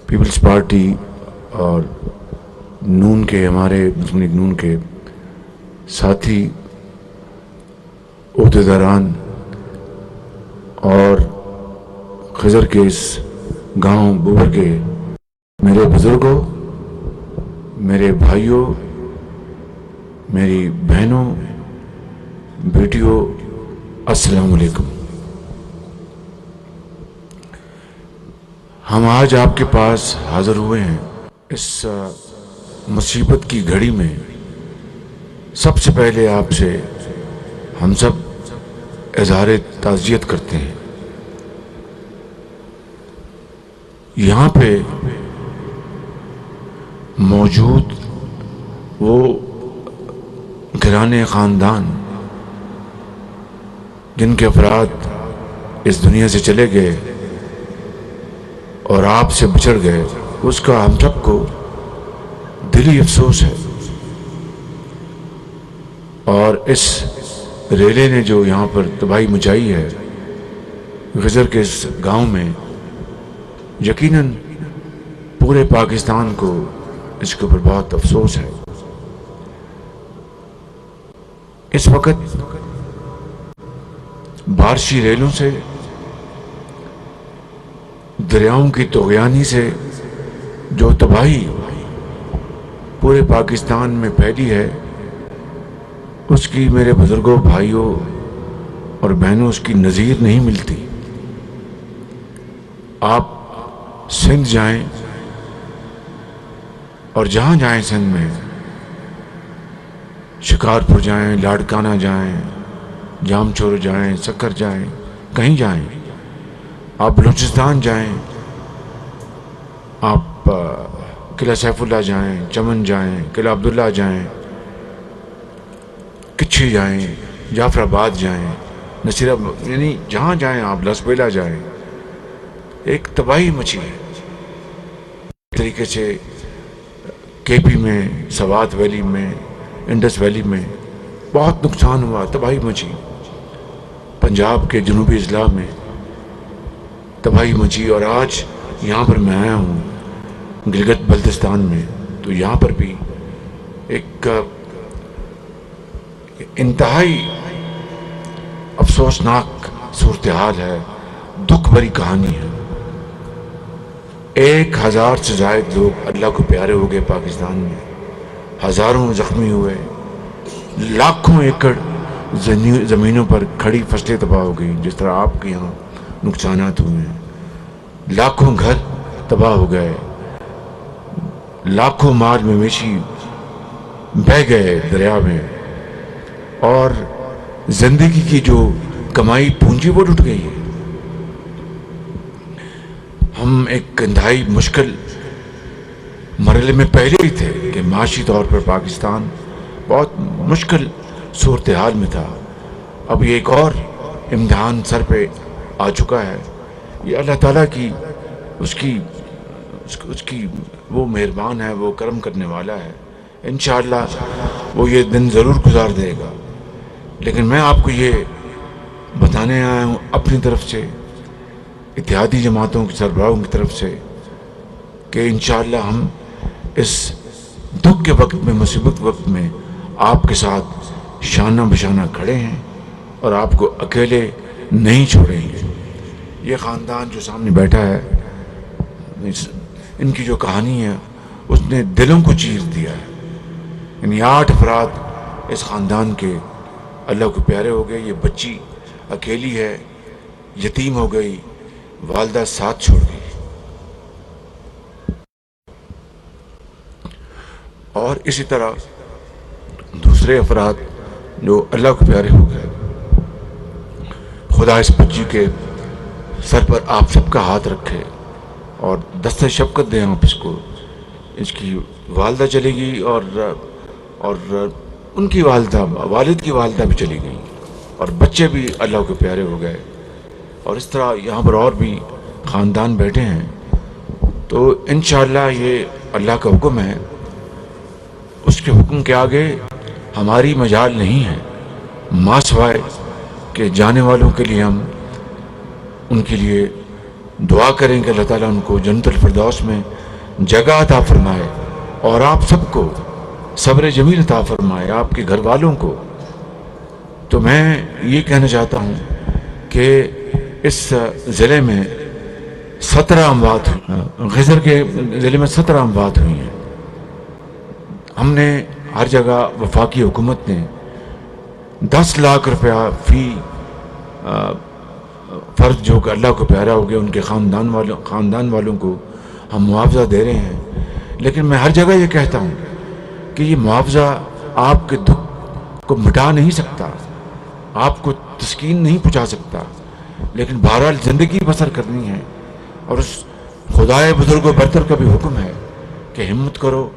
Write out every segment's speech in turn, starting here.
Peoples party اور نون کے ہمارے مسلم لیگ نون کے ساتھی عہدیداران اور خضر کے اس گاؤں بوبر کے میرے بزرگوں، میرے بھائیوں، میری بہنوں، بیٹیوں، السلام علیکم۔ ہم آج آپ کے پاس حاضر ہوئے ہیں اس مصیبت کی گھڑی میں۔ سب سے پہلے آپ سے ہم سب اظہار تعزیت کرتے ہیں۔ یہاں پہ موجود وہ گھرانے خاندان جن کے افراد اس دنیا سے چلے گئے اور آپ سے بچھڑ گئے، اس کا ہم سب کو دلی افسوس ہے۔ اور اس ریلے نے جو یہاں پر تباہی مچائی ہے خضر کے اس گاؤں میں، یقیناً پورے پاکستان کو اس کے اوپر بہت افسوس ہے۔ اس وقت بارشی ریلوں سے، دریاؤں کی طغیانی سے جو تباہی پورے پاکستان میں پھیلی ہے، اس کی میرے بزرگوں، بھائیوں اور بہنوں اس کی نظیر نہیں ملتی۔ آپ سندھ جائیں اور جہاں جائیں سندھ میں، شکارپور جائیں، لاڑکانہ جائیں، جام چور جائیں، سکر جائیں، کہیں جائیں، آپ بلوچستان جائیں، آپ قلعہ سیف اللہ جائیں، چمن جائیں، قلعہ عبداللہ جائیں، کچھی جائیں، جعفر آباد جائیں، نصیر آباد، یعنی جہاں جائیں آپ، لسبیلا جائیں، ایک تباہی مچی ہے۔ اس طریقے سے کے پی میں، سوات ویلی میں، انڈس ویلی میں بہت نقصان ہوا، تباہی مچی۔ پنجاب کے جنوبی اضلاع میں تباہی مچی، اور آج یہاں پر میں آیا ہوں گلگت بلتستان میں، تو یہاں پر بھی ایک انتہائی افسوسناک صورتحال ہے، دکھ بھری کہانی ہے۔ 1000 سے زائد لوگ اللہ کو پیارے ہو گئے پاکستان میں، ہزاروں زخمی ہوئے، لاکھوں ایکڑ زمینوں پر کھڑی فصلیں تباہ ہو گئی، جس طرح آپ کے یہاں نقصانات ہوئے ہیں، لاکھوں گھر تباہ ہو گئے، لاکھوں مال مویشی بہہ گئے دریا میں، اور زندگی کی جو کمائی پونجی وہ لٹ گئی ہے۔ ہم ایک انتہائی مشکل مرحلے میں پہلے ہی تھے کہ معاشی طور پر پاکستان بہت مشکل صورتحال میں تھا۔ اب یہ ایک اور امتحان سر پہ آ چکا ہے۔ یہ اللہ تعالیٰ کی اس کی وہ مہربان ہے، وہ کرم کرنے والا ہے۔ انشاءاللہ وہ یہ دن ضرور گزار دے گا۔ لیکن میں آپ کو یہ بتانے آیا ہوں اپنی طرف سے، اتحادی جماعتوں کے سربراہوں کی طرف سے، کہ انشاءاللہ ہم اس دکھ کے وقت میں، مصیبت وقت میں آپ کے ساتھ شانہ بشانہ کھڑے ہیں اور آپ کو اکیلے نہیں چھوڑیں گے۔ یہ خاندان جو سامنے بیٹھا ہے، ان کی جو کہانی ہے اس نے دلوں کو چیر دیا ہے۔ یعنی 8 افراد اس خاندان کے اللہ کو پیارے ہو گئے۔ یہ بچی اکیلی ہے، یتیم ہو گئی، والدہ ساتھ چھوڑ گئی، اور اسی طرح دوسرے افراد جو اللہ کو پیارے ہو گئے۔ خدا اس بچی کے سر پر آپ سب کا ہاتھ رکھے اور دستِ شفقت دیں آپ اس کو۔ اس کی والدہ چلی گئی اور ان کی والدہ، والد کی والدہ بھی چلی گئی، اور بچے بھی اللہ کے پیارے ہو گئے، اور اس طرح یہاں پر اور بھی خاندان بیٹھے ہیں۔ تو انشاءاللہ یہ اللہ کا حکم ہے، اس کے حکم کے آگے ہماری مجال نہیں ہے، ماں سوائے کہ جانے والوں کے لیے ہم ان کے لیے دعا کریں کہ اللہ تعالیٰ ان کو جنت الفردوس میں جگہ عطا فرمائے اور آپ سب کو صبر جمیل عطا فرمائے، آپ کے گھر والوں کو۔ تو میں یہ کہنا چاہتا ہوں کہ اس ضلع میں 17 اموات ہوئی، خضر کے ضلع میں 17 اموات ہوئی ہیں۔ ہم نے ہر جگہ وفاقی حکومت نے 10 لاکھ روپیہ فی فرد جو کہ اللہ کو پیارا ہو گیا ان کے خاندان والوں کو ہم معاوضہ دے رہے ہیں، لیکن میں ہر جگہ یہ کہتا ہوں کہ یہ معاوضہ آپ کے دکھ کو مٹا نہیں سکتا، آپ کو تسکین نہیں پہنچا سکتا، لیکن بہرحال زندگی بسر کرنی ہے، اور اس خدائے بزرگ و برتر کا بھی حکم ہے کہ ہمت کرو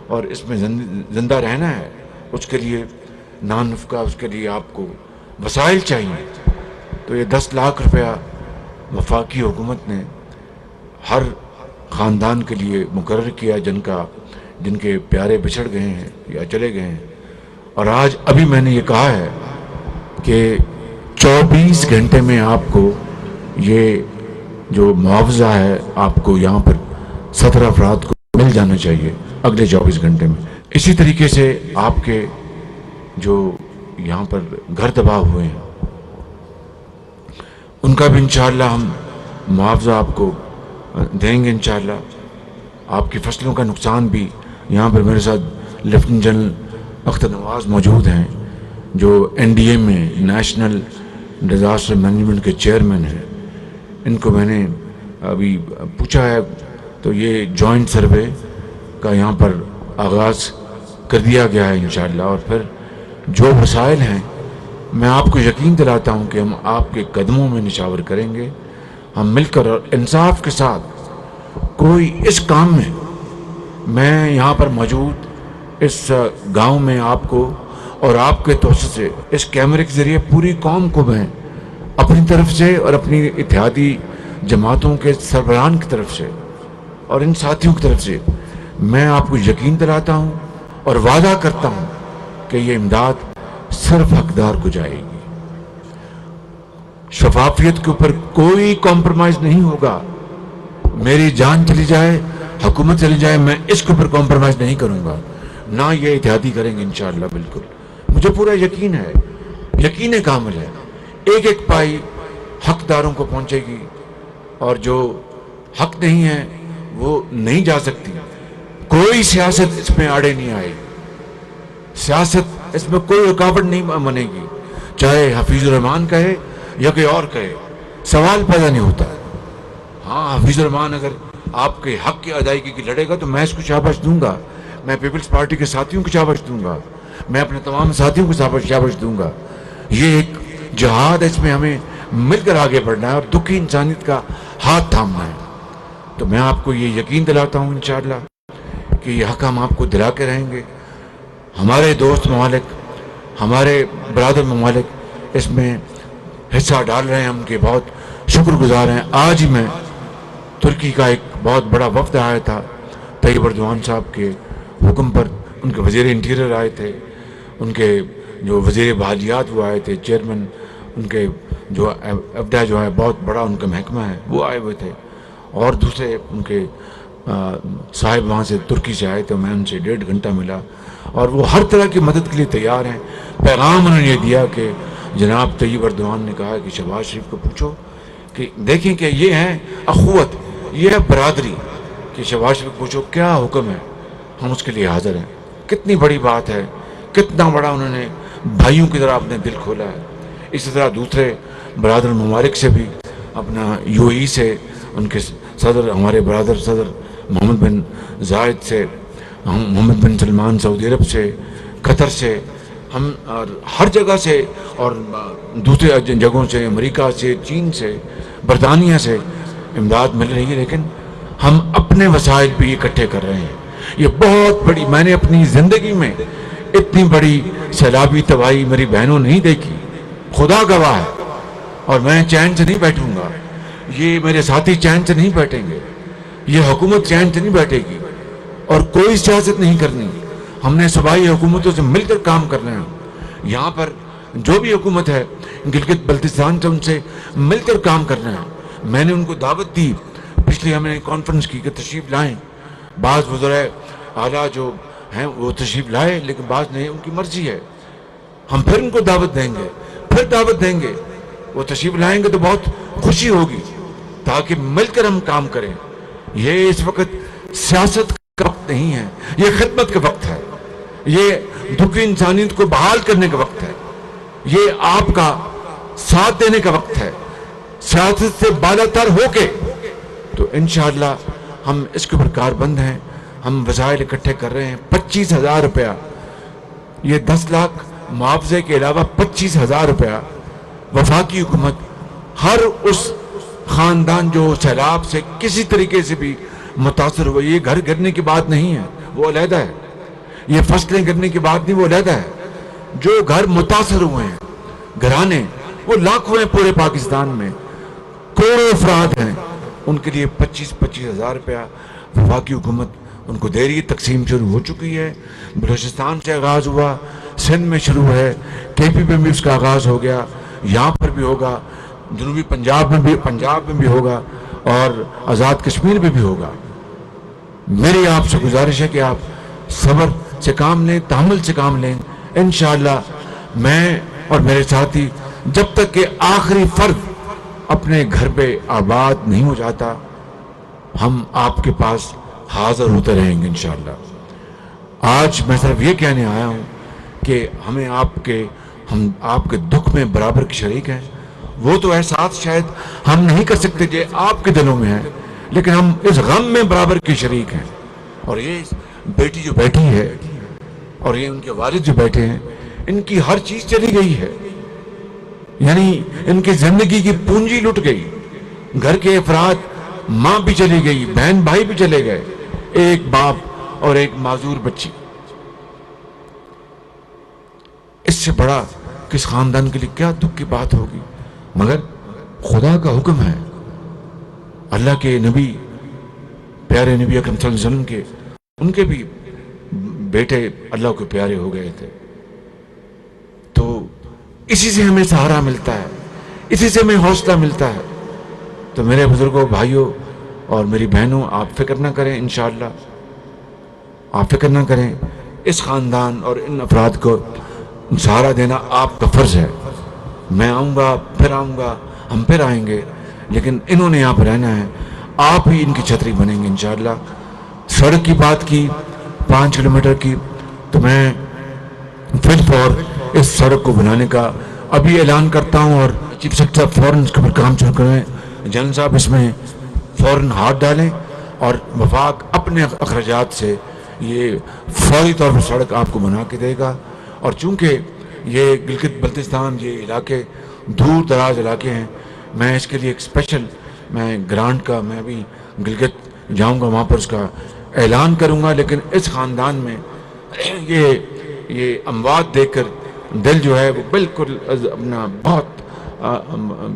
اور اس میں زندہ رہنا ہے۔ اس کے لیے نان نفقہ، اس کے لیے آپ کو وسائل چاہیے۔ تو یہ 10 لاکھ روپیہ وفاقی حکومت نے ہر خاندان کے لیے مقرر کیا جن کے پیارے بچھڑ گئے ہیں یا چلے گئے ہیں، اور آج ابھی میں نے یہ کہا ہے کہ 24 گھنٹے میں آپ کو یہ جو معاوضہ ہے آپ کو یہاں پر 17 افراد کو مل جانا چاہیے اگلے 24 گھنٹے میں۔ اسی طریقے سے آپ کے جو یہاں پر گھر تباہ ہوئے ہیں ان کا بھی انشاءاللہ ہم معاوضہ آپ کو دیں گے انشاءاللہ۔ آپ کی فصلوں کا نقصان بھی، یہاں پر میرے ساتھ لیفٹیننٹ جنرل اختر نواز موجود ہیں جو NDA میں نیشنل ڈیزاسٹر مینجمنٹ کے چیئرمین ہیں، ان کو میں نے ابھی پوچھا ہے تو یہ جوائنٹ سروے کا یہاں پر آغاز کر دیا گیا ہے انشاءاللہ، اور پھر جو وسائل ہیں میں آپ کو یقین دلاتا ہوں کہ ہم آپ کے قدموں میں نشاور کریں گے، ہم مل کر اور انصاف کے ساتھ کوئی اس کام میں یہاں پر موجود اس گاؤں میں آپ کو اور آپ کے توسط سے اس کیمرے کے ذریعے پوری قوم کو میں اپنی طرف سے اور اپنی اتحادی جماعتوں کے سربراہان کی طرف سے اور ان ساتھیوں کی طرف سے میں آپ کو یقین دلاتا ہوں اور وعدہ کرتا ہوں کہ یہ امداد صرف حقدار کو جائے گی۔ شفافیت کے اوپر کوئی کمپرومائز نہیں ہوگا۔ میری جان چلی جائے، حکومت چلی جائے، میں اس کے اوپر کمپرومائز نہیں کروں گا، نہ یہ اتحادی کریں گے انشاءاللہ۔ بالکل مجھے پورا یقین ہے، یقین کامل ہے، ایک ایک پائی حقداروں کو پہنچے گی، اور جو حق نہیں ہے وہ نہیں جا سکتی۔ کوئی سیاست اس میں آڑے نہیں آئے، سیاست اس میں کوئی رکاوٹ نہیں بنے گی، چاہے حفیظ الرحمان کہے یا کوئی اور کہے، سوال پیدا نہیں ہوتا۔ ہاں، حفیظ الرحمان اگر آپ کے حق کی ادائیگی کی لڑے گا تو میں اس کو شاباش دوں گا، میں پیپلز پارٹی کے ساتھیوں کو شاباش دوں گا، میں اپنے تمام ساتھیوں کو شاباش دوں گا۔ یہ ایک جہاد ہے، اس میں ہمیں مل کر آگے بڑھنا ہے اور دکھی انسانیت کا ہاتھ تھامنا ہے۔ تو میں آپ کو یہ یقین دلاتا ہوں انشاءاللہ کہ یہ حق ہم آپ کو دلا کے رہیں گے۔ ہمارے دوست ممالک، ہمارے برادر ممالک اس میں حصہ ڈال رہے ہیں، ہم کے بہت شکر گزار ہیں۔ آج ہی میں ترکی کا ایک بہت بڑا وفد آیا تھا، طیب اردوان صاحب کے حکم پر، ان کے وزیر انٹیریئر آئے تھے، ان کے جو وزیر بحالیات وہ آئے تھے، چیئرمین ان کے جو ابدا جو ہے بہت بڑا ان کا محکمہ ہے وہ آئے ہوئے تھے، اور دوسرے ان کے صاحب وہاں سے ترکی سے آئے تھے، میں ان سے 1.5 گھنٹہ ملا، اور وہ ہر طرح کی مدد کے لیے تیار ہیں۔ پیغام انہوں نے یہ دیا کہ جناب طیب اردوان نے کہا کہ شہباز شریف کو پوچھو کہ دیکھیں کہ یہ ہے اخوت، یہ ہے برادری، کہ شہباز شریف کو پوچھو کیا حکم ہے، ہم اس کے لیے حاضر ہیں۔ کتنی بڑی بات ہے، کتنا بڑا انہوں نے بھائیوں کی طرح اپنے دل کھولا ہے۔ اسی طرح دوسرے برادر ممالک سے بھی، اپنا UAE سے ان کے صدر، ہمارے برادر صدر محمد بن زائد سے، محمد بن سلمان سعودی عرب سے، قطر سے، ہم اور ہر جگہ سے، اور دوسرے جگہوں سے، امریکہ سے، چین سے، برطانیہ سے امداد مل رہی ہے، لیکن ہم اپنے وسائل بھی اکٹھے کر رہے ہیں۔ یہ بہت بڑی، میں نے اپنی زندگی میں اتنی بڑی سیلابی تباہی میری بہنوں نہیں دیکھی، خدا گواہ ہے، اور میں چین سے نہیں بیٹھوں گا، یہ میرے ساتھی چین سے نہیں بیٹھیں گے، یہ حکومت چین سے نہیں بیٹھے گی، اور کوئی سیاست نہیں کرنی۔ ہم نے صوبائی حکومتوں سے مل کر کام کرنا ہے۔ یہاں پر جو بھی حکومت ہے گلگت بلتستان سے، ان سے مل کر کام کرنا ہے۔ میں نے ان کو دعوت دی، پچھلی ہم نے کانفرنس کی کہ تشریف لائیں، بعض وزراء اعلیٰ جو ہیں وہ تشریف لائے لیکن بعض نہیں، ان کی مرضی ہے، ہم پھر ان کو دعوت دیں گے، پھر دعوت دیں گے، وہ تشریف لائیں گے تو بہت خوشی ہوگی تاکہ مل کر ہم کام کریں۔ یہ اس وقت سیاست کا وقت نہیں ہے، یہ خدمت کا وقت ہے، یہ دکھی انسانیت کو بحال کرنے کا وقت ہے، یہ آپ کا ساتھ دینے کا وقت ہے، سیاست سے بالا تر ہو کے۔ تو انشاءاللہ ہم اس کے اوپر کاربند ہیں، ہم وسائل اکٹھے کر رہے ہیں، 25,000 روپیہ، یہ 10 لاکھ معاوضے کے علاوہ 25,000 روپیہ وفاقی حکومت ہر اس خاندان جو سیلاب سے کسی طریقے سے بھی متاثر ہوئے، یہ گھر گرنے کی بات نہیں ہے، وہ علیحدہ ہے، یہ فصلیں گرنے کی بات نہیں، وہ علیحدہ ہے، جو گھر متاثر ہوئے ہیں، گھرانے، وہ لاکھوں ہیں پورے پاکستان میں، کروڑوں افراد ہیں، ان کے لیے 25,000 روپیہ وفاقی حکومت ان کو دے رہی ہے۔ تقسیم شروع ہو چکی ہے، بلوچستان سے آغاز ہوا، سندھ میں شروع ہے، کے پی میں بھی اس کا آغاز ہو گیا، یہاں پر بھی ہوگا، جنوبی پنجاب میں بھی ہوگا، اور آزاد کشمیر میں بھی ہوگا۔ میری آپ سے گزارش ہے کہ آپ صبر سے کام لیں، تحمل سے کام لیں، انشاءاللہ میں اور میرے ساتھی جب تک کہ آخری فرد اپنے گھر پہ آباد نہیں ہو جاتا، ہم آپ کے پاس حاضر ہوتے رہیں گے انشاءاللہ۔ آج میں صرف یہ کہنے آیا ہوں کہ ہم آپ کے دکھ میں برابر کے شریک ہیں، وہ تو احساس شاید ہم نہیں کر سکتے جو آپ کے دلوں میں ہے، لیکن ہم اس غم میں برابر کے شریک ہیں۔ اور یہ بیٹی جو بیٹھی ہے اور یہ ان کے والد جو بیٹھے ہیں، ان کی ہر چیز چلی گئی ہے، یعنی ان کی زندگی کی پونجی لٹ گئی، گھر کے افراد، ماں بھی چلی گئی، بہن بھائی بھی چلے گئے، ایک باپ اور ایک معذور بچی۔ اس سے بڑا کس خاندان کے لیے کیا دکھ کی بات ہوگی؟ مگر خدا کا حکم ہے، اللہ کے نبی، پیارے نبی اکرم صلی اللہ علیہ وسلم کے، ان کے بھی بیٹے اللہ کو پیارے ہو گئے تھے، تو اسی سے ہمیں سہارا ملتا ہے، اسی سے ہمیں حوصلہ ملتا ہے۔ تو میرے بزرگوں، بھائیوں اور میری بہنوں، آپ فکر نہ کریں، انشاءاللہ آپ فکر نہ کریں، اس خاندان اور ان افراد کو سہارا دینا آپ کا فرض ہے۔ میں آؤں گا، پھر آؤں گا، ہم پھر آئیں گے، لیکن انہوں نے یہاں پہ رہنا ہے، آپ ہی ان کی چھتری بنیں گے انشاءاللہ۔ سڑک کی بات کی 5 کلومیٹر کی، تو میں فی الفور اس سڑک کو بنانے کا ابھی اعلان کرتا ہوں، اور چیف سیکرٹری فوراً اس کے اوپر کام شروع کریں، جنرل صاحب اس میں فوراً ہاتھ ڈالیں، اور وفاق اپنے اخراجات سے یہ فوری طور پر سڑک آپ کو بنا کے دے گا۔ اور چونکہ یہ گلگت بلتستان، یہ علاقے دور دراز علاقے ہیں، میں اس کے لیے ایک اسپیشل گرانٹ کا میں ابھی گلگت جاؤں گا، وہاں پر اس کا اعلان کروں گا۔ لیکن اس خاندان میں یہ اموات دیکھ کر دل جو ہے وہ بالکل اپنا بہت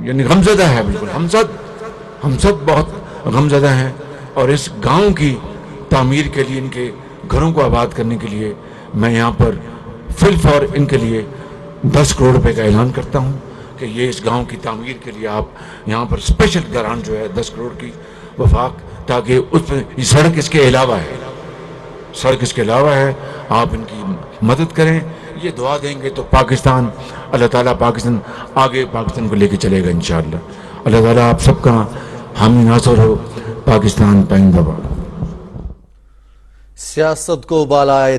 یعنی غمزدہ ہے، بالکل ہم سب بہت غمزدہ ہیں، اور اس گاؤں کی تعمیر کے لیے، ان کے گھروں کو آباد کرنے کے لیے میں یہاں پر فی الفور ان کے لیے 10 کروڑ روپے کا اعلان کرتا ہوں کہ یہ اس گاؤں کی تعمیر کے لیے آپ یہاں پر اسپیشل گرانٹ جو ہے 10 کروڑ کی وفاق، تاکہ اس میں یہ سڑک اس کے علاوہ ہے، سڑک اس کے علاوہ ہے، آپ ان کی مدد کریں، یہ دعا دیں گے تو پاکستان، اللہ تعالیٰ پاکستان آگے پاکستان کو لے کے چلے گا انشاءاللہ۔ اللہ تعالیٰ آپ سب کا حامی ناصر ہو۔ پاکستان پائندہ باد۔ سیاست کو بالائے